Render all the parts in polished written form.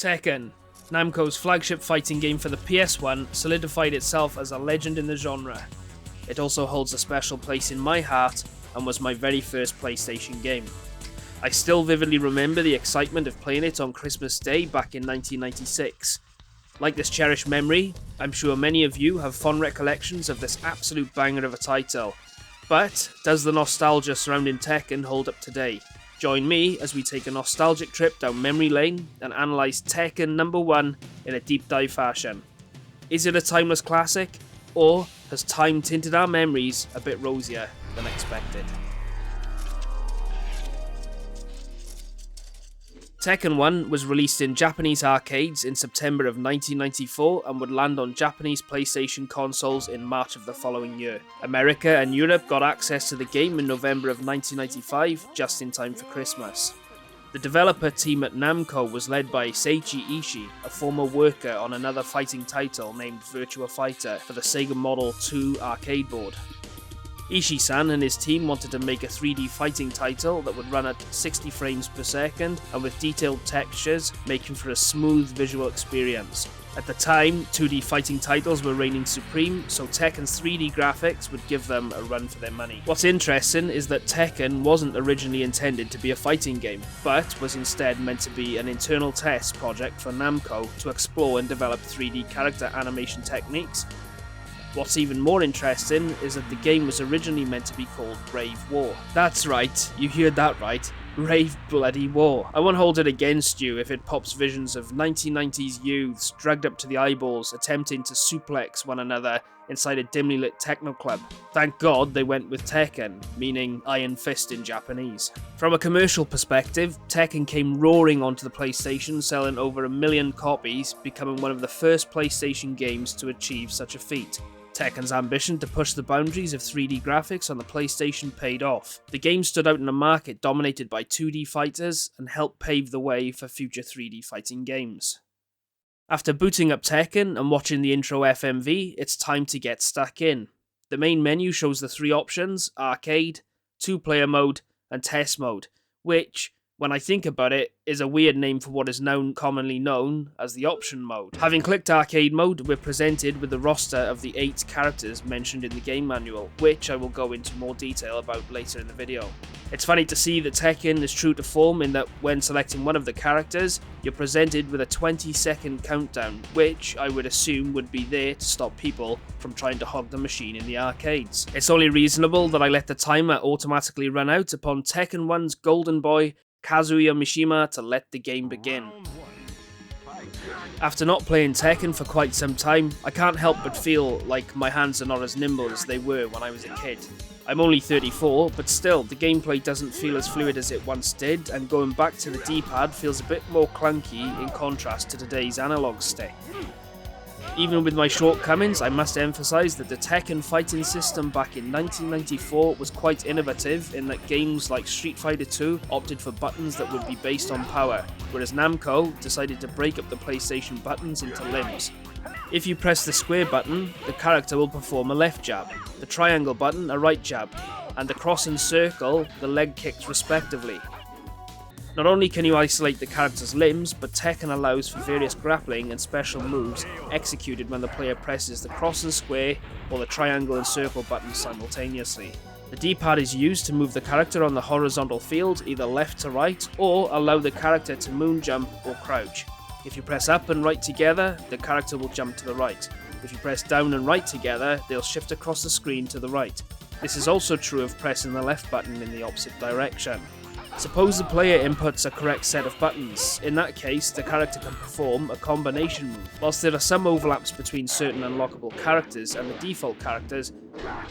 Tekken, Namco's flagship fighting game for the PS1, solidified itself as a legend in the genre. It also holds a special place in my heart and was my very first PlayStation game. I still vividly remember the excitement of playing it on Christmas Day back in 1996. Like this cherished memory, I'm sure many of you have fond recollections of this absolute banger of a title. But does the nostalgia surrounding Tekken hold up today? Join me as we take a nostalgic trip down memory lane and analyse Tekken number 1 in a deep dive fashion. Is it a timeless classic, or has time tinted our memories a bit rosier than expected? Tekken 1 was released in Japanese arcades in September of 1994 and would land on Japanese PlayStation consoles in March of the following year. America and Europe got access to the game in November of 1995, just in time for Christmas. The developer team at Namco was led by Seiichi Ishii, a former worker on another fighting title named Virtua Fighter for the Sega Model 2 arcade board. Ishii-san and his team wanted to make a 3D fighting title that would run at 60 frames per second and with detailed textures, making for a smooth visual experience. At the time, 2D fighting titles were reigning supreme, so Tekken's 3D graphics would give them a run for their money. What's interesting is that Tekken wasn't originally intended to be a fighting game, but was instead meant to be an internal test project for Namco to explore and develop 3D character animation techniques. What's even more interesting is that the game was originally meant to be called Brave War. That's right, you heard that right. Brave Bloody War. I won't hold it against you if it pops visions of 1990s youths drugged up to the eyeballs attempting to suplex one another inside a dimly lit techno club. Thank God they went with Tekken, meaning Iron Fist in Japanese. From a commercial perspective, Tekken came roaring onto the PlayStation, selling over 1 million copies, becoming one of the first PlayStation games to achieve such a feat. Tekken's ambition to push the boundaries of 3D graphics on the PlayStation paid off. The game stood out in a market dominated by 2D fighters and helped pave the way for future 3D fighting games. After booting up Tekken and watching the intro FMV, it's time to get stuck in. The main menu shows the 3 options: arcade, 2-player mode, and test mode, which, when I think about it, is a weird name for what is now commonly known as the option mode. Having clicked arcade mode, we're presented with the roster of the 8 characters mentioned in the game manual, which I will go into more detail about later in the video. It's funny to see that Tekken is true to form in that when selecting one of the characters, you're presented with a 20-second countdown, which I would assume would be there to stop people from trying to hog the machine in the arcades. It's only reasonable that I let the timer automatically run out upon Tekken 1's golden boy, Kazuya Mishima, to let the game begin. After not playing Tekken for quite some time, I can't help but feel like my hands are not as nimble as they were when I was a kid. I'm only 34, but still, the gameplay doesn't feel as fluid as it once did, and going back to the D-pad feels a bit more clunky in contrast to today's analog stick. Even with my shortcomings, I must emphasise that the Tekken fighting system back in 1994 was quite innovative in that games like Street Fighter 2 opted for buttons that would be based on power, whereas Namco decided to break up the PlayStation buttons into limbs. If you press the square button, the character will perform a left jab, the triangle button a right jab, and the cross and circle the leg kicks respectively. Not only can you isolate the character's limbs, but Tekken allows for various grappling and special moves executed when the player presses the cross and square or the triangle and circle buttons simultaneously. The D-pad is used to move the character on the horizontal field either left to right or allow the character to moon jump or crouch. If you press up and right together, the character will jump to the right. If you press down and right together, they'll shift across the screen to the right. This is also true of pressing the left button in the opposite direction. Suppose the player inputs a correct set of buttons. In that case, the character can perform a combination move. Whilst there are some overlaps between certain unlockable characters and the default characters,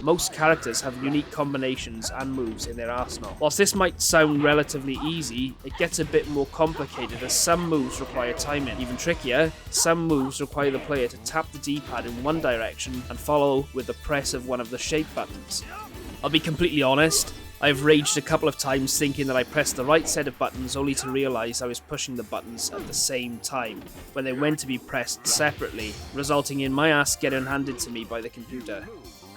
most characters have unique combinations and moves in their arsenal. Whilst this might sound relatively easy, it gets a bit more complicated as some moves require timing. Even trickier, some moves require the player to tap the D-pad in one direction and follow with the press of one of the shape buttons. I'll be completely honest, I've raged a couple of times thinking that I pressed the right set of buttons only to realise I was pushing the buttons at the same time, when they went to be pressed separately, resulting in my ass getting handed to me by the computer.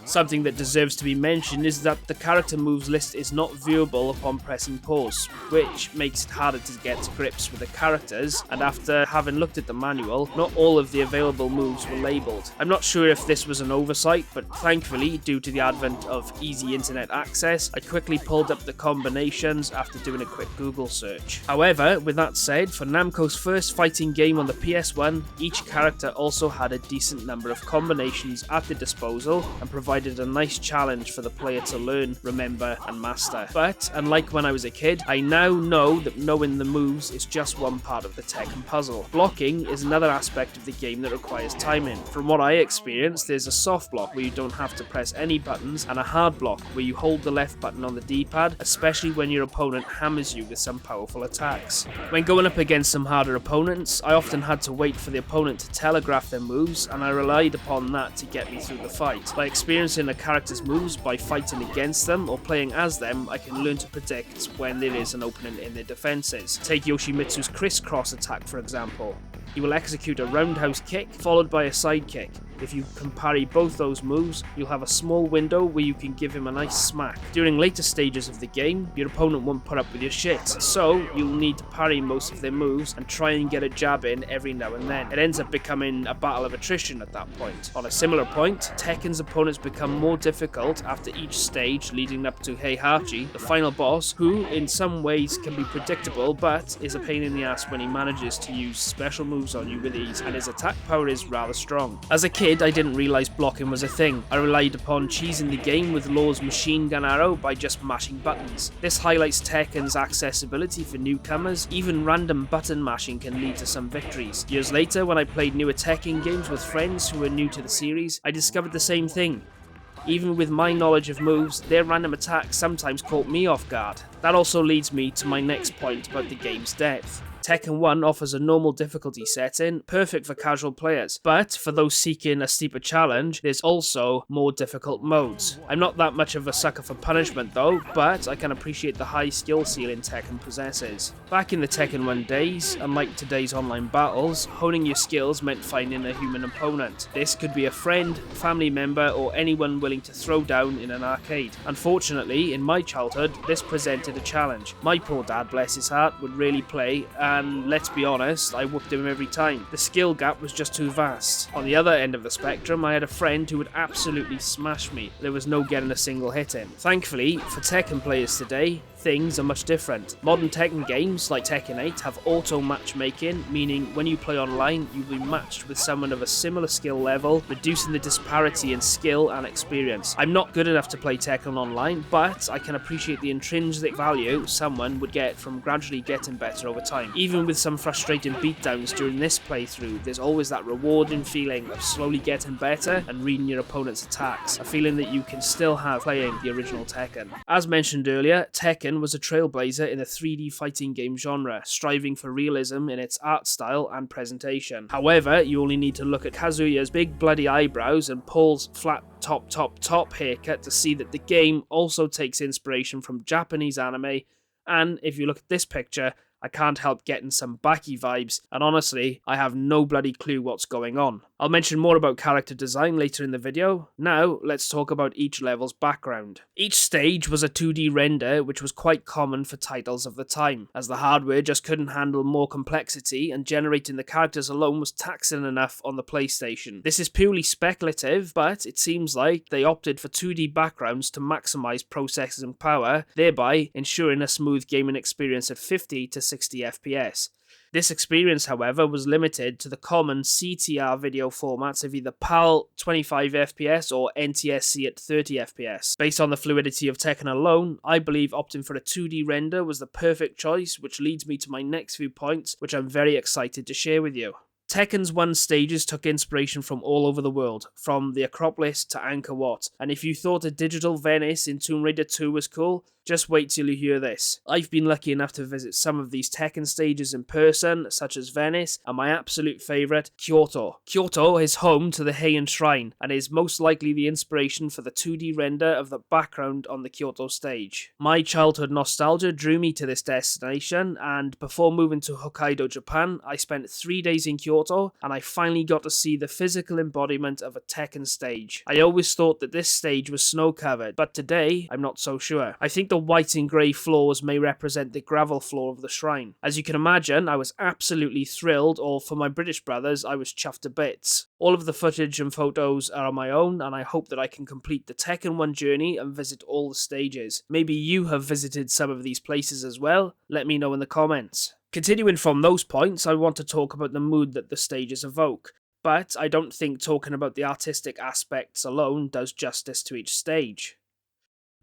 Something that deserves to be mentioned is that the character moves list is not viewable upon pressing pause, which makes it harder to get to grips with the characters, and after having looked at the manual, not all of the available moves were labelled. I'm not sure if this was an oversight, but thankfully, due to the advent of easy internet access, I quickly pulled up the combinations after doing a quick Google search. However, with that said, for Namco's first fighting game on the PS1, each character also had a decent number of combinations at their disposal and provided a nice challenge for the player to learn, remember and master. But unlike when I was a kid, I now know that knowing the moves is just one part of the Tekken puzzle. Blocking is another aspect of the game that requires timing. From what I experienced, there's a soft block where you don't have to press any buttons and a hard block where you hold the left button on the D-pad, especially when your opponent hammers you with some powerful attacks. When going up against some harder opponents, I often had to wait for the opponent to telegraph their moves, and I relied upon that to get me through the fight. By experiencing a character's moves by fighting against them or playing as them, I can learn to predict when there is an opening in their defenses. Take Yoshimitsu's crisscross attack for example. He will execute a roundhouse kick followed by a side kick. If you can parry both those moves, you'll have a small window where you can give him a nice smack. During later stages of the game, your opponent won't put up with your shit, so you'll need to parry most of their moves and try and get a jab in every now and then. It ends up becoming a battle of attrition at that point. On a similar point, Tekken's opponents become more difficult after each stage leading up to Heihachi, the final boss, who in some ways can be predictable but is a pain in the ass when he manages to use special moves on you with ease, and his attack power is rather strong. As a kid, I didn't realise blocking was a thing. I relied upon cheesing the game with Law's machine gun arrow by just mashing buttons. This highlights Tekken's accessibility for newcomers. Even random button mashing can lead to some victories. Years later, when I played newer Tekken games with friends who were new to the series, I discovered the same thing. Even with my knowledge of moves, their random attacks sometimes caught me off guard. That also leads me to my next point about the game's depth. Tekken 1 offers a normal difficulty setting, perfect for casual players, but for those seeking a steeper challenge, there's also more difficult modes. I'm not that much of a sucker for punishment though, but I can appreciate the high skill ceiling Tekken possesses. Back in the Tekken 1 days, unlike today's online battles, honing your skills meant finding a human opponent. This could be a friend, family member, or anyone willing to throw down in an arcade. Unfortunately, in my childhood, this presented a challenge. My poor dad, bless his heart, would really play, and let's be honest, I whooped him every time. The skill gap was just too vast. On the other end of the spectrum, I had a friend who would absolutely smash me. There was no getting a single hit in. Thankfully, for Tekken players today, things are much different. Modern Tekken games like Tekken 8 have auto matchmaking, meaning when you play online, you'll be matched with someone of a similar skill level, reducing the disparity in skill and experience. I'm not good enough to play Tekken online, but I can appreciate the intrinsic value someone would get from gradually getting better over time. Even with some frustrating beatdowns during this playthrough, there's always that rewarding feeling of slowly getting better and reading your opponent's attacks, a feeling that you can still have playing the original Tekken. As mentioned earlier, Tekken was a trailblazer in the 3D fighting game genre, striving for realism in its art style and presentation. However, you only need to look at Kazuya's big bloody eyebrows and Paul's flat top haircut to see that the game also takes inspiration from Japanese anime, and if you look at this picture, I can't help getting some Baki vibes, and honestly, I have no bloody clue what's going on. I'll mention more about character design later in the video. Now, let's talk about each level's background. Each stage was a 2D render, which was quite common for titles of the time, as the hardware just couldn't handle more complexity, and generating the characters alone was taxing enough on the PlayStation. This is purely speculative, but it seems like they opted for 2D backgrounds to maximize processing power, thereby ensuring a smooth gaming experience at 50 to 60 FPS. This experience, however, was limited to the common CTR video formats of either PAL 25fps or NTSC at 30fps. Based on the fluidity of Tekken alone, I believe opting for a 2D render was the perfect choice, which leads me to my next few points, which I'm very excited to share with you. Tekken's 1 stages took inspiration from all over the world, from the Acropolis to Angkor Wat, and if you thought a digital Venice in Tomb Raider 2 was cool, Just wait till you hear this. I've been lucky enough to visit some of these Tekken stages in person, such as Venice, and my absolute favourite, Kyoto. Kyoto is home to the Heian Shrine, and is most likely the inspiration for the 2D render of the background on the Kyoto stage. My childhood nostalgia drew me to this destination, and before moving to Hokkaido, Japan, I spent 3 days in Kyoto, and I finally got to see the physical embodiment of a Tekken stage. I always thought that this stage was snow-covered, but today, I'm not so sure. I think the white and grey floors may represent the gravel floor of the shrine. As you can imagine, I was absolutely thrilled, or for my British brothers, I was chuffed to bits. All of the footage and photos are on my own, and I hope that I can complete the Tekken 1 journey and visit all the stages. Maybe you have visited some of these places as well? Let me know in the comments. Continuing from those points, I want to talk about the mood that the stages evoke. But I don't think talking about the artistic aspects alone does justice to each stage.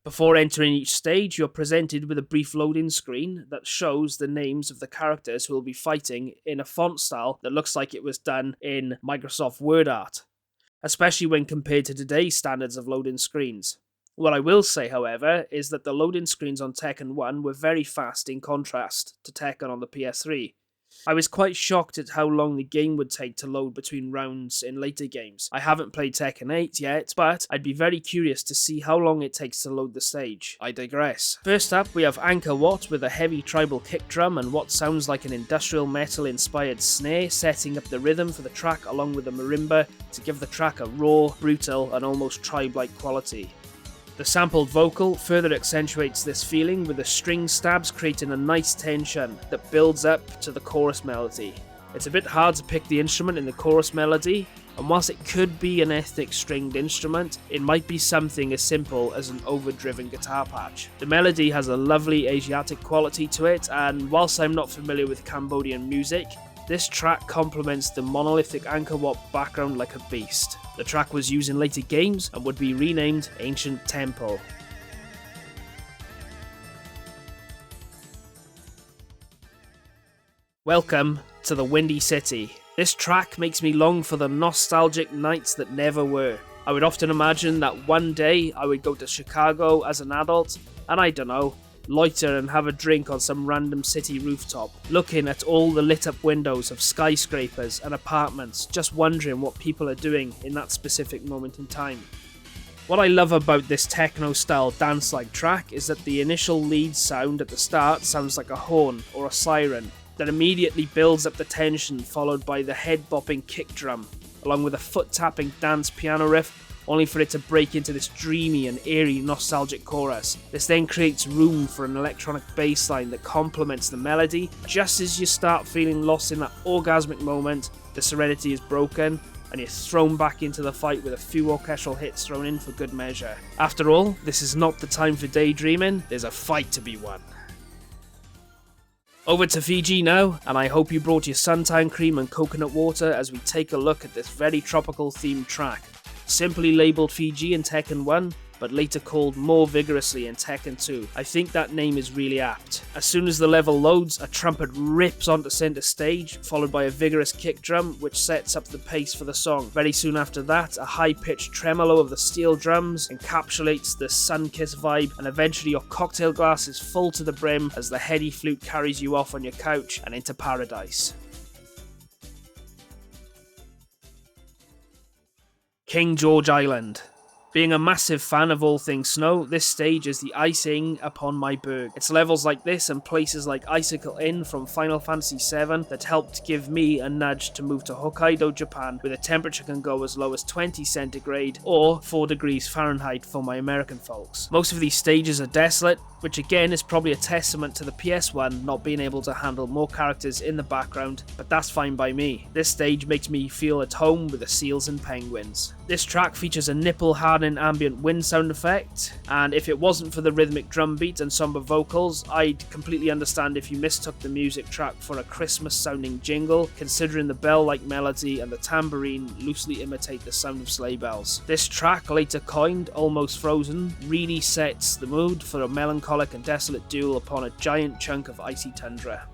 Before entering each stage, you're presented with a brief loading screen that shows the names of the characters who will be fighting in a font style that looks like it was done in Microsoft Word art, especially when compared to today's standards of loading screens. What I will say, however, is that the loading screens on Tekken 1 were very fast in contrast to Tekken on the PS3. I was quite shocked at how long the game would take to load between rounds in later games. I haven't played Tekken 8 yet, but I'd be very curious to see how long it takes to load the stage. I digress. First up, we have Angkor Wat with a heavy tribal kick drum and what sounds like an industrial metal inspired snare setting up the rhythm for the track along with a marimba to give the track a raw, brutal and almost tribe-like quality. The sampled vocal further accentuates this feeling with the string stabs creating a nice tension that builds up to the chorus melody. It's a bit hard to pick the instrument in the chorus melody, and whilst it could be an ethnic stringed instrument, it might be something as simple as an overdriven guitar patch. The melody has a lovely Asiatic quality to it, and whilst I'm not familiar with Cambodian music, this track complements the monolithic Angkor Wat background like a beast. The track was used in later games and would be renamed Ancient Temple. Welcome to the Windy City. This track makes me long for the nostalgic nights that never were. I would often imagine that one day I would go to Chicago as an adult, and I don't know, loiter and have a drink on some random city rooftop, looking at all the lit up windows of skyscrapers and apartments, just wondering what people are doing in that specific moment in time. What I love about this techno-style dance-like track is that the initial lead sound at the start sounds like a horn or a siren, that immediately builds up the tension followed by the head-bopping kick drum, along with a foot-tapping dance piano riff, only for it to break into this dreamy and eerie nostalgic chorus. This then creates room for an electronic bass line that complements the melody. Just as you start feeling lost in that orgasmic moment, the serenity is broken, and you're thrown back into the fight with a few orchestral hits thrown in for good measure. After all, this is not the time for daydreaming, there's a fight to be won. Over to Fiji now, and I hope you brought your suntan cream and coconut water as we take a look at this very tropical themed track. Simply labelled Fiji in Tekken 1, but later called more vigorously in Tekken 2. I think that name is really apt. As soon as the level loads, a trumpet rips onto centre stage, followed by a vigorous kick drum, which sets up the pace for the song. Very soon after that, a high-pitched tremolo of the steel drums encapsulates the sun-kissed vibe, and eventually your cocktail glass is full to the brim as the heady flute carries you off on your couch and into paradise. King George Island. Being a massive fan of all things snow, this stage is the icing upon my berg. It's levels like this and places like Icicle Inn from Final Fantasy VII that helped give me a nudge to move to Hokkaido, Japan, where the temperature can go as low as 20 centigrade or 4 degrees Fahrenheit for my American folks. Most of these stages are desolate, which again is probably a testament to the PS1 not being able to handle more characters in the background, but that's fine by me. This stage makes me feel at home with the seals and penguins. This track features a nipple-hardening ambient wind sound effect, and if it wasn't for the rhythmic drum beat and somber vocals, I'd completely understand if you mistook the music track for a Christmas-sounding jingle, considering the bell-like melody and the tambourine loosely imitate the sound of sleigh bells. This track, later coined Almost Frozen, really sets the mood for a melancholic and desolate duel upon a giant chunk of icy tundra.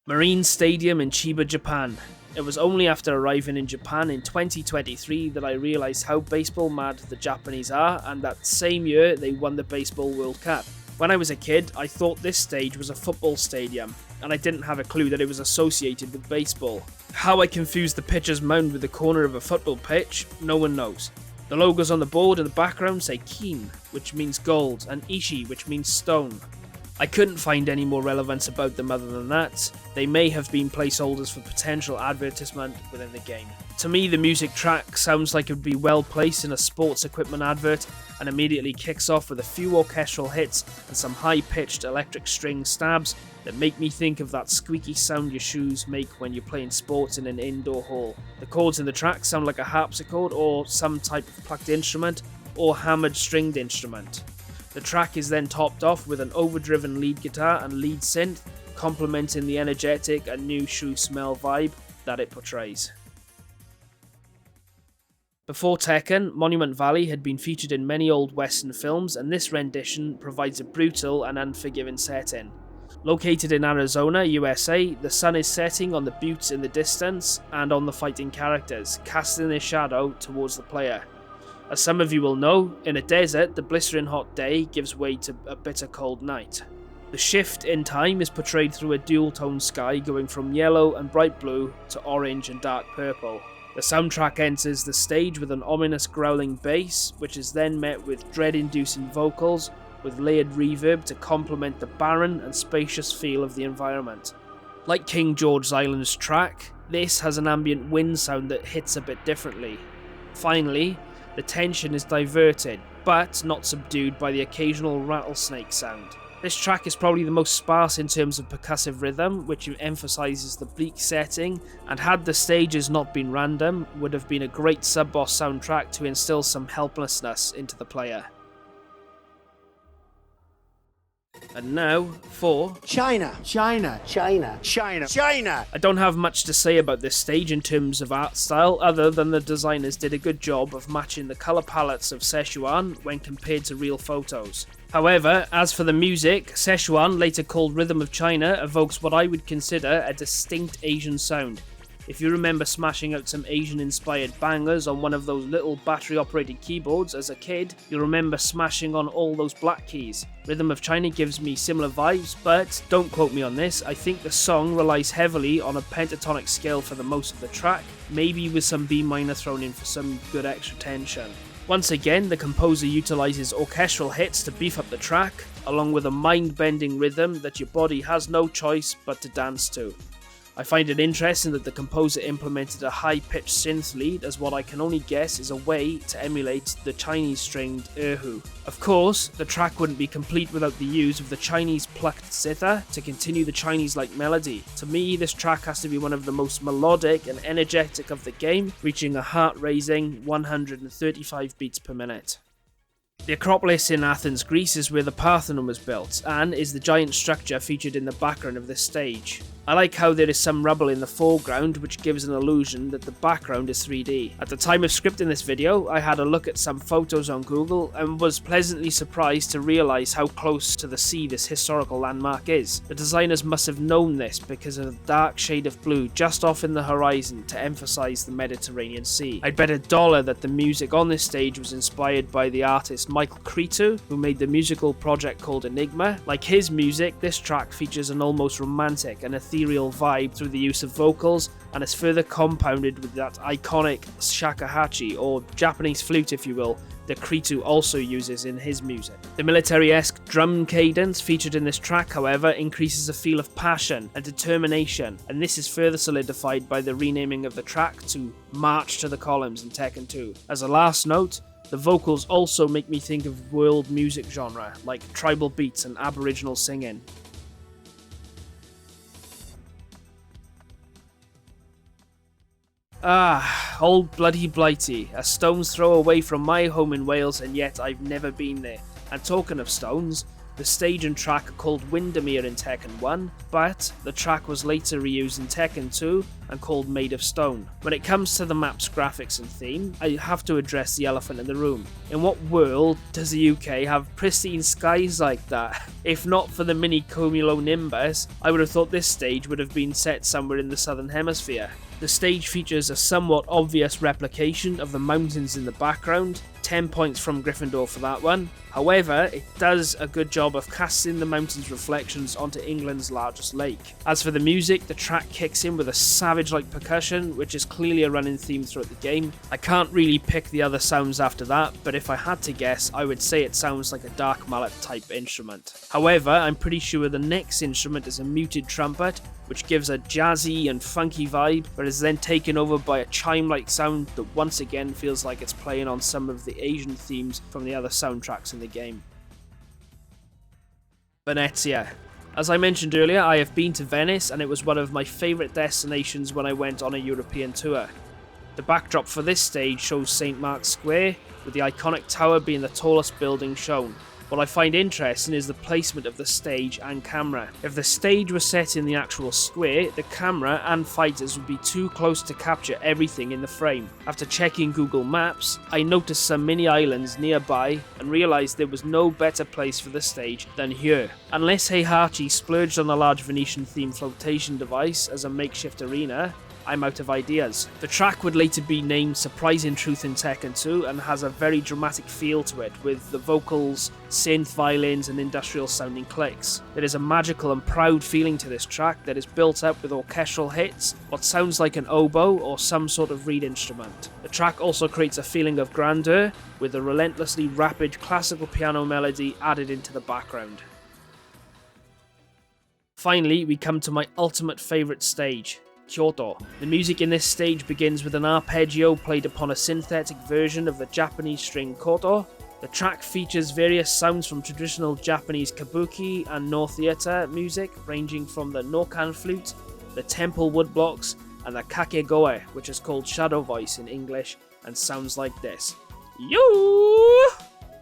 Marine Stadium in Chiba, Japan. It was only after arriving in Japan in 2023 that I realised how baseball mad the Japanese are, and that same year they won the Baseball World Cup. When I was a kid, I thought this stage was a football stadium, and I didn't have a clue that it was associated with baseball. How I confused the pitcher's mound with the corner of a football pitch, no one knows. The logos on the board in the background say Kin, which means gold, and Ishi, which means stone. I couldn't find any more relevance about them other than that. They may have been placeholders for potential advertisement within the game. To me, the music track sounds like it would be well placed in a sports equipment advert, and immediately kicks off with a few orchestral hits and some high-pitched electric string stabs that make me think of that squeaky sound your shoes make when you're playing sports in an indoor hall. The chords in the track sound like a harpsichord or some type of plucked instrument or hammered stringed instrument. The track is then topped off with an overdriven lead guitar and lead synth, complementing the energetic and new shoe smell vibe that it portrays. Before Tekken, Monument Valley had been featured in many old western films, and this rendition provides a brutal and unforgiving setting. Located in Arizona, USA, the sun is setting on the buttes in the distance and on the fighting characters, casting their shadow towards the player. As some of you will know, in a desert, the blistering hot day gives way to a bitter cold night. The shift in time is portrayed through a dual-tone sky going from yellow and bright blue to orange and dark purple. The soundtrack enters the stage with an ominous growling bass, which is then met with dread-inducing vocals with layered reverb to complement the barren and spacious feel of the environment. Like King George's Island's track, this has an ambient wind sound that hits a bit differently. Finally, the tension is diverted, but not subdued by the occasional rattlesnake sound. This track is probably the most sparse in terms of percussive rhythm, which emphasises the bleak setting, and had the stages not been random, would have been a great sub-boss soundtrack to instill some helplessness into the player. And now for China. I don't have much to say about this stage in terms of art style, other than the designers did a good job of matching the colour palettes of Szechuan when compared to real photos. However, as for the music, Szechuan, later called Rhythm of China, evokes what I would consider a distinct Asian sound. If you remember smashing out some Asian-inspired bangers on one of those little battery-operated keyboards as a kid, you'll remember smashing on all those black keys. Rhythm of China gives me similar vibes, but don't quote me on this, I think the song relies heavily on a pentatonic scale for the most of the track, maybe with some B minor thrown in for some good extra tension. Once again, the composer utilises orchestral hits to beef up the track, along with a mind-bending rhythm that your body has no choice but to dance to. I find it interesting that the composer implemented a high-pitched synth lead as what I can only guess is a way to emulate the Chinese stringed erhu. Of course, the track wouldn't be complete without the use of the Chinese plucked zither to continue the Chinese-like melody. To me, this track has to be one of the most melodic and energetic of the game, reaching a heart-raising 135 beats per minute. The Acropolis in Athens, Greece is where the Parthenon was built, and is the giant structure featured in the background of this stage. I like how there is some rubble in the foreground, which gives an illusion that the background is 3D. At the time of scripting this video, I had a look at some photos on Google and was pleasantly surprised to realise how close to the sea this historical landmark is. The designers must have known this because of the dark shade of blue just off in the horizon to emphasise the Mediterranean Sea. I'd bet $1 that the music on this stage was inspired by the artist Michael Cretu, who made the musical project called Enigma. Like his music, this track features an almost romantic and ethereal vibe through the use of vocals, and is further compounded with that iconic shakuhachi, or Japanese flute if you will, that Cretu also uses in his music. The military-esque drum cadence featured in this track, however, increases a feel of passion and determination, and this is further solidified by the renaming of the track to March to the Columns in Tekken 2. As a last note, the vocals also make me think of world music genre, like tribal beats and aboriginal singing. Ah, old bloody Blighty, a stone's throw away from my home in Wales, and yet I've never been there. And talking of stones, the stage and track are called Windermere in Tekken 1, but the track was later reused in Tekken 2 and called Made of Stone. When it comes to the map's graphics and theme, I have to address the elephant in the room. In what world does the UK have pristine skies like that? If not for the mini cumulonimbus, I would have thought this stage would have been set somewhere in the southern hemisphere. The stage features a somewhat obvious replication of the mountains in the background, 10 points from Gryffindor for that one. However, it does a good job of casting the mountain's reflections onto England's largest lake. As for the music, the track kicks in with a savage-like percussion, which is clearly a running theme throughout the game. I can't really pick the other sounds after that, but if I had to guess, I would say it sounds like a dark mallet type instrument. However, I'm pretty sure the next instrument is a muted trumpet, which gives a jazzy and funky vibe, but is then taken over by a chime-like sound that once again feels like it's playing on some of the Asian themes from the other soundtracks in the game. Venezia. As I mentioned earlier, I have been to Venice and it was one of my favourite destinations when I went on a European tour. The backdrop for this stage shows St. Mark's Square, with the iconic tower being the tallest building shown. What I find interesting is the placement of the stage and camera. If the stage was set in the actual square, the camera and fighters would be too close to capture everything in the frame. After checking Google Maps, I noticed some mini islands nearby and realised there was no better place for the stage than here. Unless Heihachi splurged on a large Venetian themed flotation device as a makeshift arena, I'm out of ideas. The track would later be named Surprising Truth in Tekken 2 and has a very dramatic feel to it, with the vocals, synth violins and industrial sounding clicks. There is a magical and proud feeling to this track that is built up with orchestral hits, what sounds like an oboe or some sort of reed instrument. The track also creates a feeling of grandeur, with a relentlessly rapid classical piano melody added into the background. Finally, we come to my ultimate favourite stage, Kyoto. The music in this stage begins with an arpeggio played upon a synthetic version of the Japanese string koto. The track features various sounds from traditional Japanese kabuki and Noh theatre music, ranging from the nokan flute, the temple woodblocks, and the kakegoe, which is called shadow voice in English, and sounds like this. Yoo!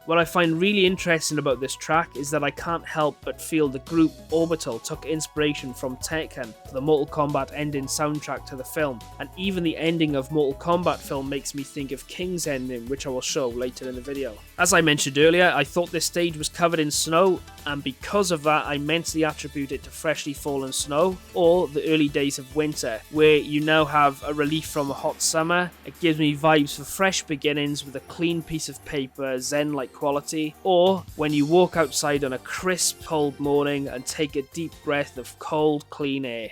What I find really interesting about this track is that I can't help but feel the group Orbital took inspiration from Tekken for the Mortal Kombat ending soundtrack to the film, and even the ending of Mortal Kombat film makes me think of King's ending, which I will show later in the video. As I mentioned earlier, I thought this stage was covered in snow, and because of that I mentally attribute it to freshly fallen snow, or the early days of winter, where you now have a relief from a hot summer. It gives me vibes for fresh beginnings with a clean piece of paper, zen-like quality, or when you walk outside on a crisp cold morning and take a deep breath of cold clean air.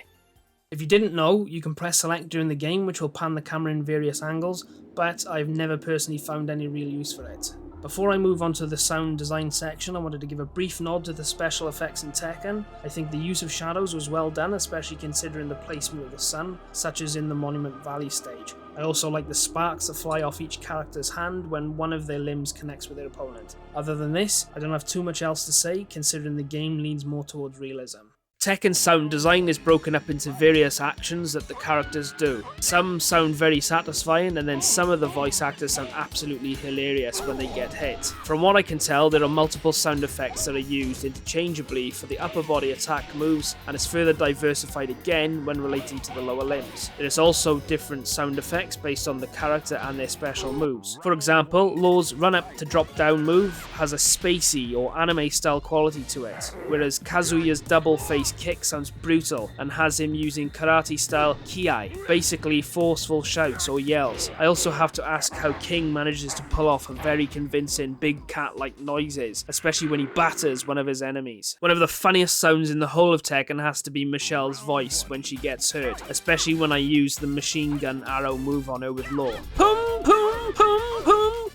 If you didn't know, you can press select during the game, which will pan the camera in various angles, but I've never personally found any real use for it. Before I move on to the sound design section, I wanted to give a brief nod to the special effects in Tekken. I think the use of shadows was well done, especially considering the placement of the sun, such as in the Monument Valley stage. I also like the sparks that fly off each character's hand when one of their limbs connects with their opponent. Other than this, I don't have too much else to say, considering the game leans more towards realism. Tekken's sound design is broken up into various actions that the characters do. Some sound very satisfying, and then some of the voice actors sound absolutely hilarious when they get hit. From what I can tell, there are multiple sound effects that are used interchangeably for the upper body attack moves, and is further diversified again when relating to the lower limbs. There is also different sound effects based on the character and their special moves. For example, Law's run up to drop down move has a spacey or anime style quality to it, whereas Kazuya's double face kick sounds brutal and has him using karate style kiai, basically forceful shouts or yells. I also have to ask how King manages to pull off a very convincing big cat like noises, especially when he batters one of his enemies. One of the funniest sounds in the whole of Tekken has to be Michelle's voice when she gets hurt, especially when I use the machine gun arrow move on her with Law. Pum pum pum pum.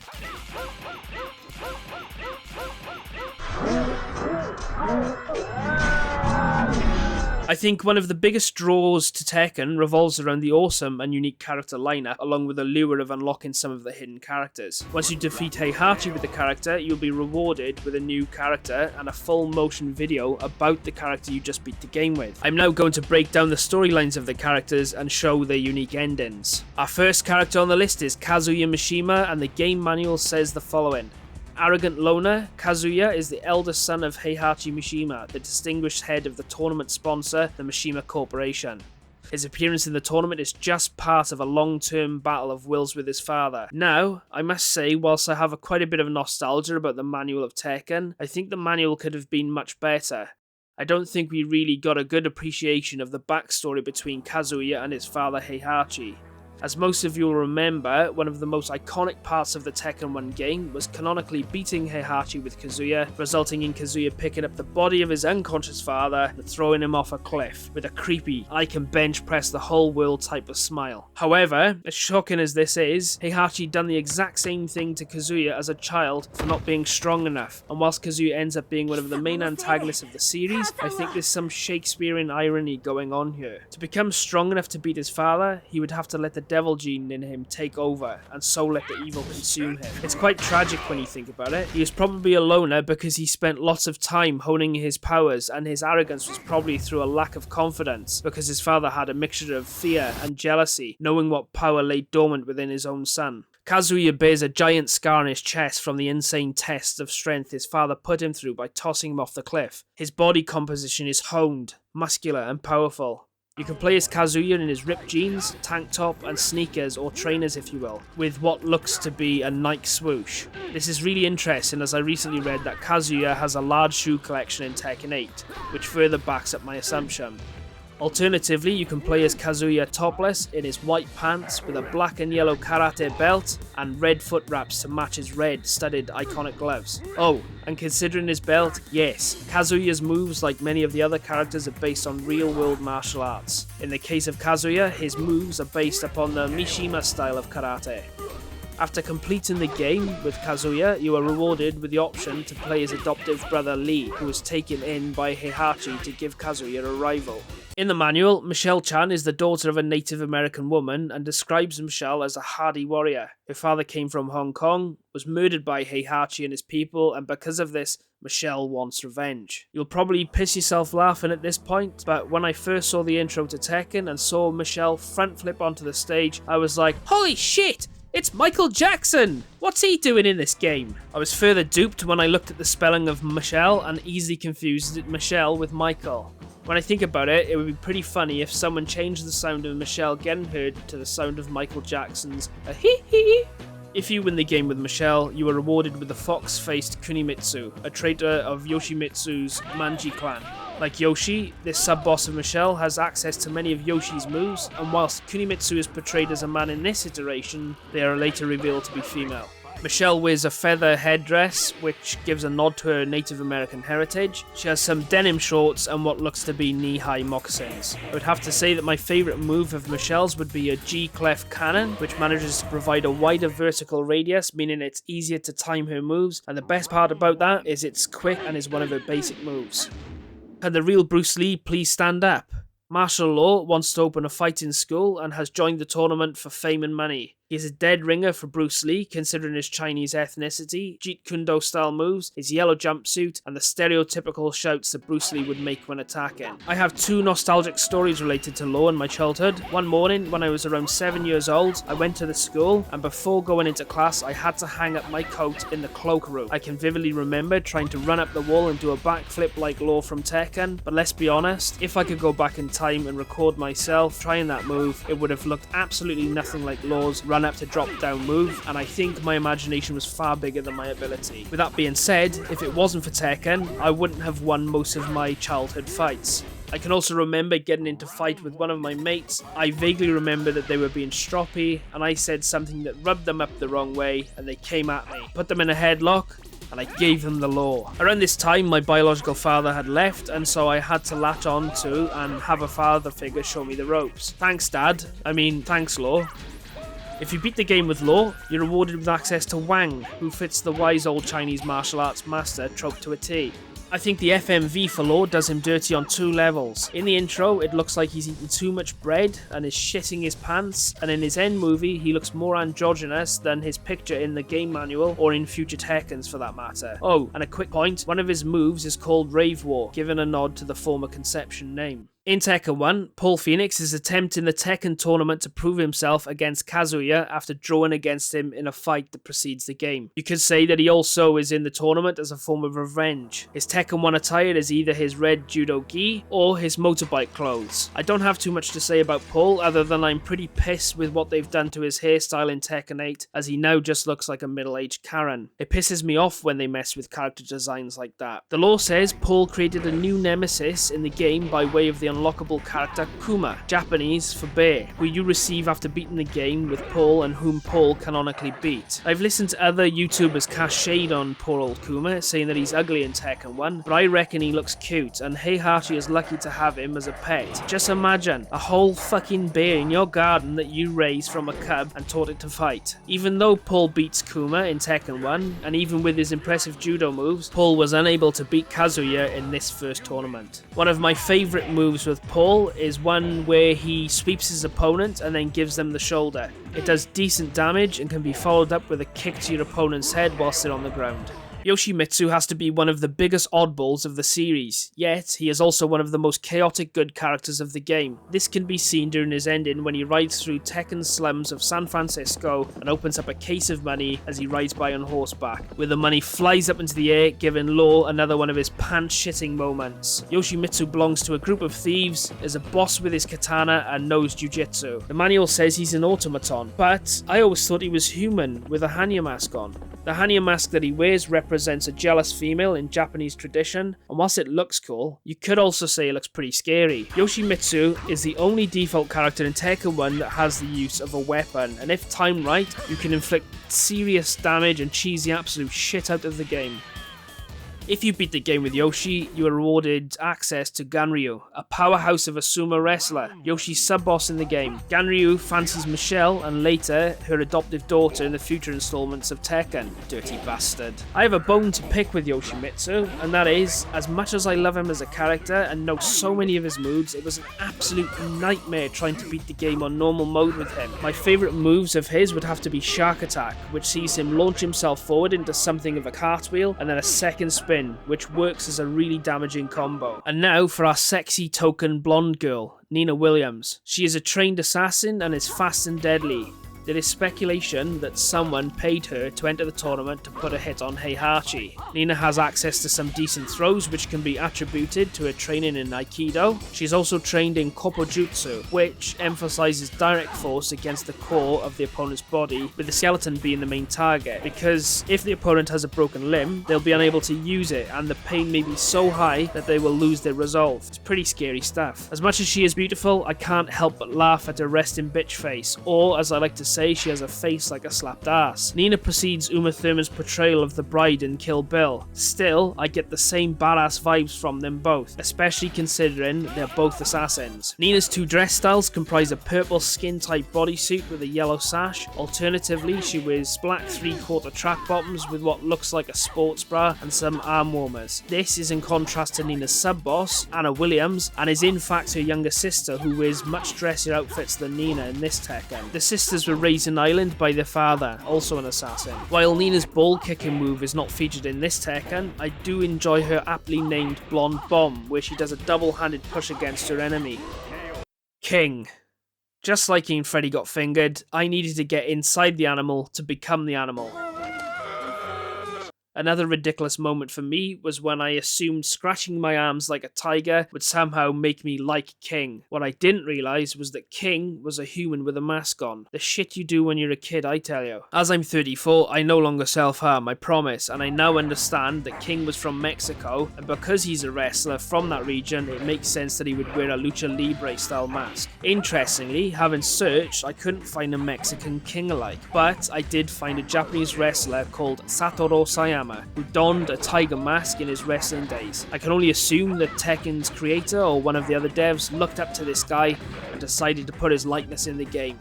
I think one of the biggest draws to Tekken revolves around the awesome and unique character lineup, along with the lure of unlocking some of the hidden characters. Once you defeat Heihachi with the character, you'll be rewarded with a new character and a full motion video about the character you just beat the game with. I'm now going to break down the storylines of the characters and show their unique endings. Our first character on the list is Kazuya Mishima, and the game manual says the following. Arrogant loner, Kazuya is the eldest son of Heihachi Mishima, the distinguished head of the tournament sponsor, the Mishima Corporation. His appearance in the tournament is just part of a long-term battle of wills with his father. Now, I must say, whilst I have quite a bit of nostalgia about the manual of Tekken, I think the manual could have been much better. I don't think we really got a good appreciation of the backstory between Kazuya and his father Heihachi. As most of you will remember, one of the most iconic parts of the Tekken 1 game was canonically beating Heihachi with Kazuya, resulting in Kazuya picking up the body of his unconscious father and throwing him off a cliff, with a creepy, I can bench press the whole world type of smile. However, as shocking as this is, Heihachi done the exact same thing to Kazuya as a child for not being strong enough, and whilst Kazuya ends up being one of the main antagonists of the series, I think there's some Shakespearean irony going on here. To become strong enough to beat his father, he would have to let the devil gene in him take over, and so let the evil consume him. It's quite tragic when you think about it. He was probably a loner because he spent lots of time honing his powers, and his arrogance was probably through a lack of confidence, because his father had a mixture of fear and jealousy, knowing what power lay dormant within his own son. Kazuya bears a giant scar on his chest from the insane tests of strength his father put him through by tossing him off the cliff. His body composition is honed, muscular and powerful. You can play as Kazuya in his ripped jeans, tank top and sneakers, or trainers if you will, with what looks to be a Nike swoosh. This is really interesting as I recently read that Kazuya has a large shoe collection in Tekken 8, which further backs up my assumption. Alternatively, you can play as Kazuya topless in his white pants with a black and yellow karate belt and red foot wraps to match his red studded iconic gloves. Oh, and considering his belt, yes, Kazuya's moves, like many of the other characters, are based on real-world martial arts. In the case of Kazuya, his moves are based upon the Mishima style of karate. After completing the game with Kazuya, you are rewarded with the option to play his adoptive brother Lee, who was taken in by Heihachi to give Kazuya a rival. In the manual, Michelle-chan is the daughter of a Native American woman and describes Michelle as a hardy warrior. Her father came from Hong Kong, was murdered by Heihachi and his people, and because of this, Michelle wants revenge. You'll probably piss yourself laughing at this point, but when I first saw the intro to Tekken and saw Michelle front flip onto the stage, I was like, holy shit! It's Michael Jackson! What's he doing in this game? I was further duped when I looked at the spelling of Michelle and easily confused Michelle with Michael. When I think about it, it would be pretty funny if someone changed the sound of Michelle getting heard to the sound of Michael Jackson's a hee hee. If you win the game with Michelle, you are rewarded with the fox-faced Kunimitsu, a traitor of Yoshimitsu's Manji clan. Like Yoshi, this sub-boss of Michelle has access to many of Yoshi's moves, and whilst Kunimitsu is portrayed as a man in this iteration, they are later revealed to be female. Michelle wears a feather headdress, which gives a nod to her Native American heritage. She has some denim shorts and what looks to be knee-high moccasins. I would have to say that my favourite move of Michelle's would be a G-clef cannon, which manages to provide a wider vertical radius, meaning it's easier to time her moves, and the best part about that is it's quick and is one of her basic moves. Can the real Bruce Lee please stand up? Martial Law wants to open a fighting school and has joined the tournament for fame and money. He is a dead ringer for Bruce Lee, considering his Chinese ethnicity, Jeet Kune Do style moves, his yellow jumpsuit, and the stereotypical shouts that Bruce Lee would make when attacking. I have two nostalgic stories related to Law in my childhood. One morning, when I was around 7 years old, I went to the school, and before going into class, I had to hang up my coat in the cloakroom. I can vividly remember trying to run up the wall and do a backflip like Law from Tekken, but let's be honest, if I could go back in time and record myself trying that move, it would have looked absolutely nothing like Law's run up to drop down move, and I think my imagination was far bigger than my ability. With that being said, if it wasn't for Tekken, I wouldn't have won most of my childhood fights. I can also remember getting into a fight with one of my mates. I vaguely remember that they were being stroppy, and I said something that rubbed them up the wrong way, and they came at me. Put them in a headlock, and I gave them the Law. Around this time, my biological father had left, and so I had to latch on to and have a father figure show me the ropes. Thanks, Dad. Thanks, Law. If you beat the game with Law, you're rewarded with access to Wang, who fits the wise old Chinese martial arts master trope to a T. I think the FMV for Law does him dirty on two levels. In the intro, it looks like he's eaten too much bread and is shitting his pants, and in his end movie, he looks more androgynous than his picture in the game manual or in future Tekkens for that matter. Oh, and a quick point, one of his moves is called Rave War, given a nod to the former Conception name. In Tekken 1, Paul Phoenix is attempting the Tekken tournament to prove himself against Kazuya after drawing against him in a fight that precedes the game. You could say that he also is in the tournament as a form of revenge. His Tekken 1 attire is either his red judo gi or his motorbike clothes. I don't have too much to say about Paul other than I'm pretty pissed with what they've done to his hairstyle in Tekken 8, as he now just looks like a middle-aged Karen. It pisses me off when they mess with character designs like that. The lore says Paul created a new nemesis in the game by way of the unlockable character Kuma, Japanese for bear, who you receive after beating the game with Paul and whom Paul canonically beat. I've listened to other YouTubers cast shade on poor old Kuma, saying that he's ugly in Tekken 1, but I reckon he looks cute, and Heihachi is lucky to have him as a pet. Just imagine, a whole fucking bear in your garden that you raised from a cub and taught it to fight. Even though Paul beats Kuma in Tekken 1, and even with his impressive judo moves, Paul was unable to beat Kazuya in this first tournament. One of my favourite moves with Paul is one where he sweeps his opponent and then gives them the shoulder. It does decent damage and can be followed up with a kick to your opponent's head whilst they're on the ground. Yoshimitsu has to be one of the biggest oddballs of the series, yet he is also one of the most chaotic good characters of the game. This can be seen during his ending when he rides through Tekken's slums of San Francisco and opens up a case of money as he rides by on horseback, where the money flies up into the air, giving Law another one of his pants-shitting moments. Yoshimitsu belongs to a group of thieves, is a boss with his katana and knows jujitsu. The manual says he's an automaton, but I always thought he was human with a Hanya mask on. The Hanya mask that he wears represents a jealous female in Japanese tradition, and whilst it looks cool, you could also say it looks pretty scary. Yoshimitsu is the only default character in Tekken 1 that has the use of a weapon, and if timed right, you can inflict serious damage and cheese the absolute shit out of the game. If you beat the game with Yoshi, you are rewarded access to Ganryu, a powerhouse of a sumo wrestler, Yoshi's sub-boss in the game. Ganryu fancies Michelle and later her adoptive daughter in the future installments of Tekken. Dirty bastard. I have a bone to pick with Yoshimitsu, and that is, as much as I love him as a character and know so many of his moves, it was an absolute nightmare trying to beat the game on normal mode with him. My favourite moves of his would have to be Shark Attack, which sees him launch himself forward into something of a cartwheel and then a second spin, which works as a really damaging combo. And now for our sexy token blonde girl, Nina Williams. She is a trained assassin and is fast and deadly. There is speculation that someone paid her to enter the tournament to put a hit on Heihachi. Nina has access to some decent throws which can be attributed to her training in Aikido. She's also trained in Koppojutsu, which emphasizes direct force against the core of the opponent's body, with the skeleton being the main target, because if the opponent has a broken limb, they'll be unable to use it and the pain may be so high that they will lose their resolve. It's pretty scary stuff. As much as she is beautiful, I can't help but laugh at her resting bitch face, or as I like to say, she has a face like a slapped ass. Nina precedes Uma Thurman's portrayal of the bride in Kill Bill. Still, I get the same badass vibes from them both, especially considering they're both assassins. Nina's two dress styles comprise a purple skin-tight bodysuit with a yellow sash. Alternatively, she wears black 3/4 track bottoms with what looks like a sports bra and some arm warmers. This is in contrast to Nina's sub-boss, Anna Williams, and is in fact her younger sister who wears much dressier outfits than Nina in this Tekken. The sisters were raised in Ireland by their father, also an assassin. While Nina's ball kicking move is not featured in this Tekken, I do enjoy her aptly named Blonde Bomb, where she does a double-handed push against her enemy. King. Just like in Freddy Got Fingered, I needed to get inside the animal to become the animal. Another ridiculous moment for me was when I assumed scratching my arms like a tiger would somehow make me like King. What I didn't realise was that King was a human with a mask on. The shit you do when you're a kid, I tell you. As I'm 34, I no longer self-harm, I promise, and I now understand that King was from Mexico, and because he's a wrestler from that region, it makes sense that he would wear a lucha libre style mask. Interestingly, having searched, I couldn't find a Mexican King alike, but I did find a Japanese wrestler called Satoru Sayama, who donned a tiger mask in his wrestling days. I can only assume that Tekken's creator or one of the other devs looked up to this guy and decided to put his likeness in the game.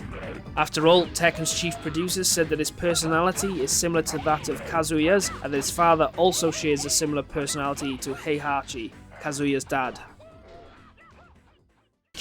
After all, Tekken's chief producer said that his personality is similar to that of Kazuya's, and that his father also shares a similar personality to Heihachi, Kazuya's dad.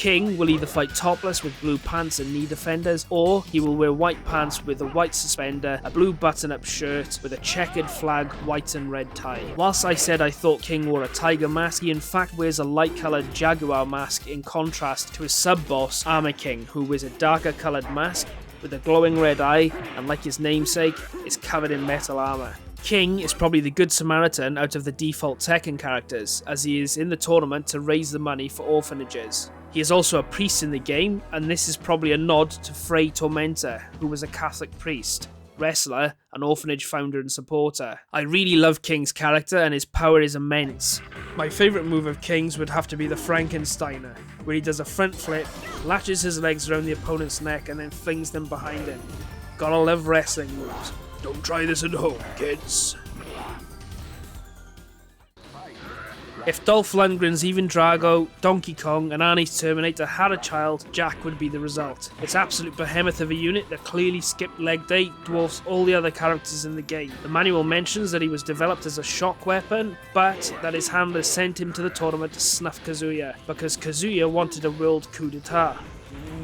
King will either fight topless with blue pants and knee defenders, or he will wear white pants with a white suspender, a blue button-up shirt with a checkered flag, white and red tie. Whilst I said I thought King wore a tiger mask, he in fact wears a light-coloured jaguar mask in contrast to his sub-boss, Armor King, who wears a darker coloured mask with a glowing red eye, and like his namesake, is covered in metal armour. King is probably the Good Samaritan out of the default Tekken characters, as he is in the tournament to raise the money for orphanages. He is also a priest in the game, and this is probably a nod to Frey Tormentor, who was a Catholic priest, wrestler, and orphanage founder and supporter. I really love King's character, and his power is immense. My favourite move of King's would have to be the Frankenseiner, where he does a front flip, latches his legs around the opponent's neck, and then flings them behind him. Gotta love wrestling moves. Don't try this at home, kids. If Dolph Lundgren's Even Drago, Donkey Kong, and Arnie's Terminator had a child, Jack would be the result. Its absolute behemoth of a unit that clearly skipped leg day dwarfs all the other characters in the game. The manual mentions that he was developed as a shock weapon, but that his handlers sent him to the tournament to snuff Kazuya, because Kazuya wanted a world coup d'etat.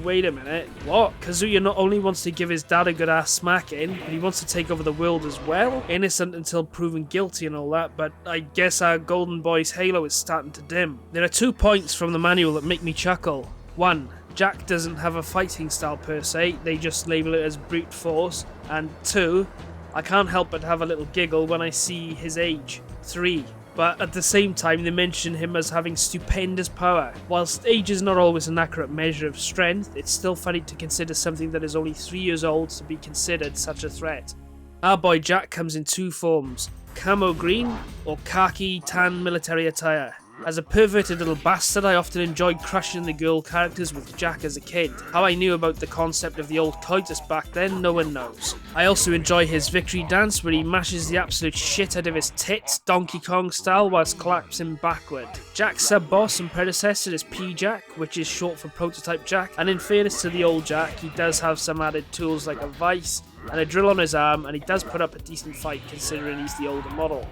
Wait a minute, what? Kazuya not only wants to give his dad a good ass smacking, but he wants to take over the world as well? Innocent until proven guilty and all that, but I guess our golden boy's halo is starting to dim. There are 2 points from the manual that make me chuckle. 1. Jack doesn't have a fighting style per se, they just label it as brute force. And 2. I can't help but have a little giggle when I see his age. 3. But at the same time they mention him as having stupendous power. Whilst age is not always an accurate measure of strength, it's still funny to consider something that is only 3 years old to be considered such a threat. Our boy Jack comes in 2 forms, camo green or khaki tan military attire. As a perverted little bastard, I often enjoyed crushing the girl characters with Jack as a kid. How I knew about the concept of the old coitus back then, no one knows. I also enjoy his victory dance where he mashes the absolute shit out of his tits, Donkey Kong style, whilst collapsing backward. Jack's sub-boss and predecessor is P-Jack, which is short for Prototype Jack, and in fairness to the old Jack, he does have some added tools like a vice and a drill on his arm, and he does put up a decent fight considering he's the older model.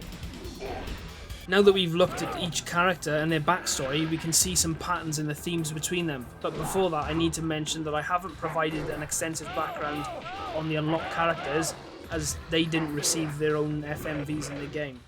Now that we've looked at each character and their backstory, we can see some patterns in the themes between them. But before that, I need to mention that I haven't provided an extensive background on the unlocked characters, as they didn't receive their own FMVs in the game.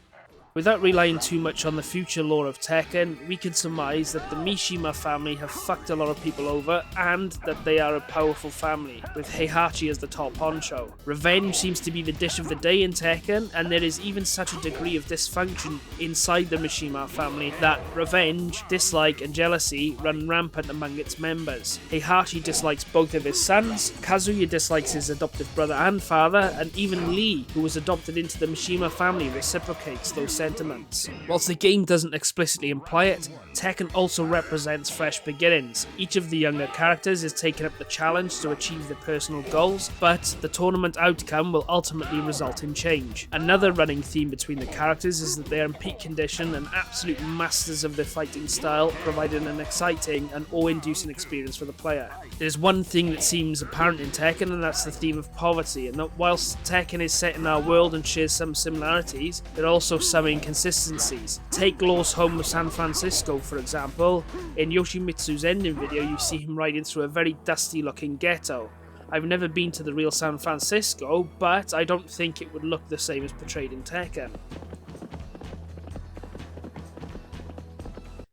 Without relying too much on the future lore of Tekken, we can surmise that the Mishima family have fucked a lot of people over, and that they are a powerful family, with Heihachi as the top honcho. Revenge seems to be the dish of the day in Tekken, and there is even such a degree of dysfunction inside the Mishima family that revenge, dislike and jealousy run rampant among its members. Heihachi dislikes both of his sons, Kazuya dislikes his adoptive brother and father, and even Lee, who was adopted into the Mishima family, reciprocates those sentiments. Whilst the game doesn't explicitly imply it, Tekken also represents fresh beginnings. Each of the younger characters is taking up the challenge to achieve their personal goals, but the tournament outcome will ultimately result in change. Another running theme between the characters is that they are in peak condition and absolute masters of their fighting style, providing an exciting and awe-inducing experience for the player. There's one thing that seems apparent in Tekken, and that's the theme of poverty, and that whilst Tekken is set in our world and shares some similarities, there are also some inconsistencies. Take Law's home of San Francisco, for example. In Yoshimitsu's ending video, you see him riding through a very dusty looking ghetto. I've never been to the real San Francisco, but I don't think it would look the same as portrayed in Tekken.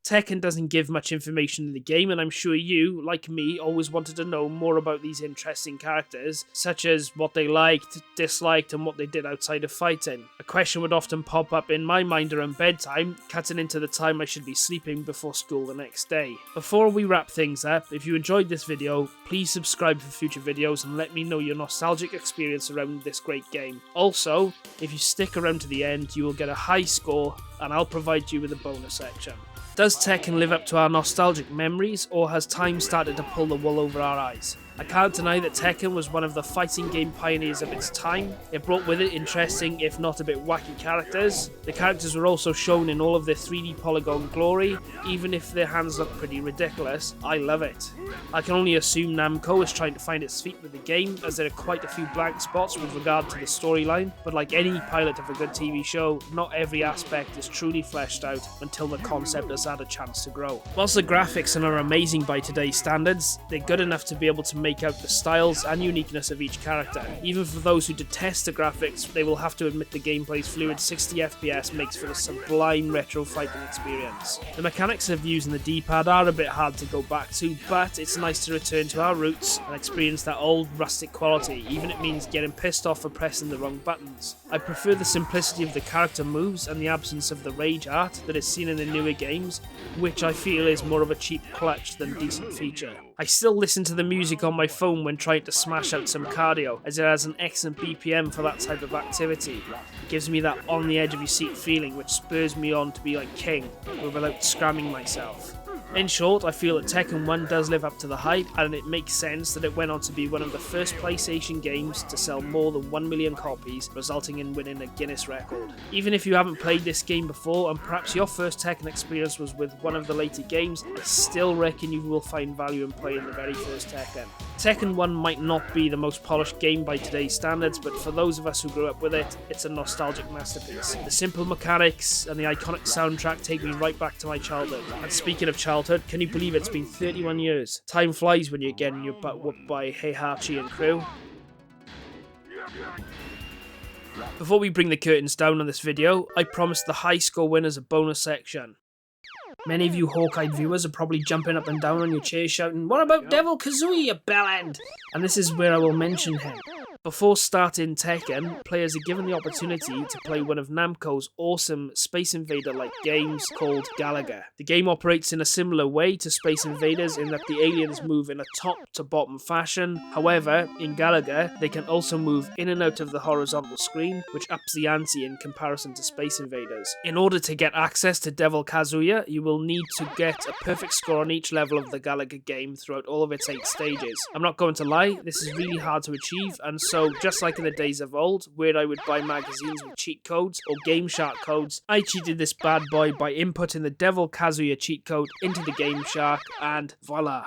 Tekken doesn't give much information in the game, and I'm sure you, like me, always wanted to know more about these interesting characters, such as what they liked, disliked, and what they did outside of fighting. A question would often pop up in my mind around bedtime, cutting into the time I should be sleeping before school the next day. Before we wrap things up, if you enjoyed this video, please subscribe for future videos and let me know your nostalgic experience around this great game. Also, if you stick around to the end, you will get a high score, and I'll provide you with a bonus section. Does Tekken live up to our nostalgic memories, or has time started to pull the wool over our eyes? I can't deny that Tekken was one of the fighting game pioneers of its time. It brought with it interesting, if not a bit wacky characters. The characters were also shown in all of their 3D polygon glory, even if their hands look pretty ridiculous. I love it. I can only assume Namco is trying to find its feet with the game, as there are quite a few blank spots with regard to the storyline, but like any pilot of a good TV show, not every aspect is truly fleshed out until the concept has had a chance to grow. Whilst the graphics are amazing by today's standards, they're good enough to be able to make out the styles and uniqueness of each character. Even for those who detest the graphics, they will have to admit the gameplay's fluid 60 FPS makes for a sublime retro fighting experience. The mechanics of using the D-pad are a bit hard to go back to, but it's nice to return to our roots and experience that old rustic quality, even if it means getting pissed off for pressing the wrong buttons. I prefer the simplicity of the character moves and the absence of the rage art that is seen in the newer games, which I feel is more of a cheap clutch than decent feature. I still listen to the music on my phone when trying to smash out some cardio, as it has an excellent BPM for that type of activity. It gives me that on the edge of your seat feeling, which spurs me on to be like King, but without scramming myself. In short, I feel that Tekken 1 does live up to the hype, and it makes sense that it went on to be one of the first PlayStation games to sell more than 1 million copies, resulting in winning a Guinness record. Even if you haven't played this game before, and perhaps your first Tekken experience was with one of the later games, I still reckon you will find value in playing the very first Tekken. Tekken 1 might not be the most polished game by today's standards, but for those of us who grew up with it, it's a nostalgic masterpiece. The simple mechanics and the iconic soundtrack take me right back to my childhood. And speaking of childhood, can you believe it's been 31 years? Time flies when you're getting your butt whooped by Heihachi and crew. Before we bring the curtains down on this video, I promised the high score winners a bonus section. Many of you hawk-eyed viewers are probably jumping up and down on your chairs shouting, "What about Devil Kazuya, you bellend?" And this is where I will mention him. Before starting Tekken, players are given the opportunity to play one of Namco's awesome Space Invader-like games called Galaga. The game operates in a similar way to Space Invaders in that the aliens move in a top-to-bottom fashion. However, in Galaga, they can also move in and out of the horizontal screen, which ups the ante in comparison to Space Invaders. In order to get access to Devil Kazuya, you will need to get a perfect score on each level of the Galaga game throughout all of its 8 stages. I'm not going to lie, this is really hard to achieve, and so, just like in the days of old, where I would buy magazines with cheat codes or Game Shark codes, I cheated this bad boy by inputting the Devil Kazuya cheat code into the Game Shark, and voila!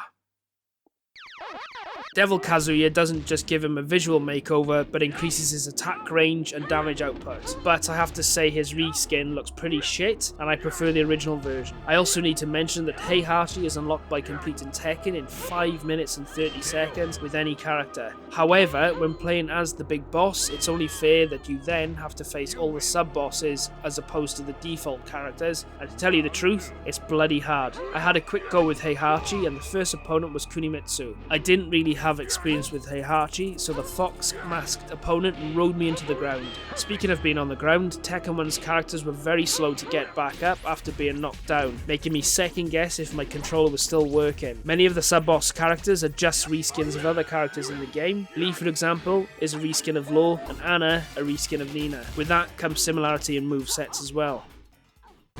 Devil Kazuya doesn't just give him a visual makeover, but increases his attack range and damage output. But I have to say his reskin looks pretty shit, and I prefer the original version. I also need to mention that Heihachi is unlocked by completing Tekken in 5 minutes and 30 seconds with any character. However, when playing as the big boss, it's only fair that you then have to face all the sub-bosses as opposed to the default characters, and to tell you the truth, it's bloody hard. I had a quick go with Heihachi, and the first opponent was Kunimitsu. I didn't really have experience with Heihachi, so the fox-masked opponent rode me into the ground. Speaking of being on the ground, Tekken 1's characters were very slow to get back up after being knocked down, making me second guess if my controller was still working. Many of the sub-boss characters are just reskins of other characters in the game. Lee, for example, is a reskin of Law, and Anna a reskin of Nina. With that comes similarity in movesets as well.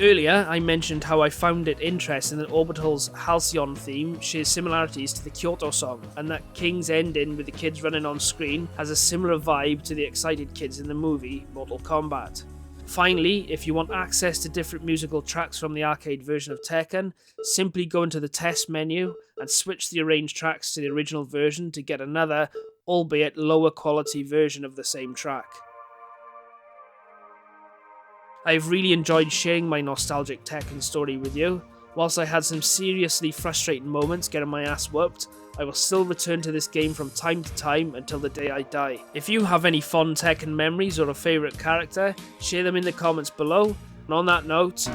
Earlier, I mentioned how I found it interesting that Orbital's Halcyon theme shares similarities to the Kyoto song, and that King's ending with the kids running on screen has a similar vibe to the excited kids in the movie Mortal Kombat. Finally, if you want access to different musical tracks from the arcade version of Tekken, simply go into the test menu and switch the arranged tracks to the original version to get another, albeit lower quality version of the same track. I've really enjoyed sharing my nostalgic Tekken story with you. Whilst I had some seriously frustrating moments getting my ass whooped, I will still return to this game from time to time until the day I die. If you have any fond Tekken memories or a favourite character, share them in the comments below. And on that note,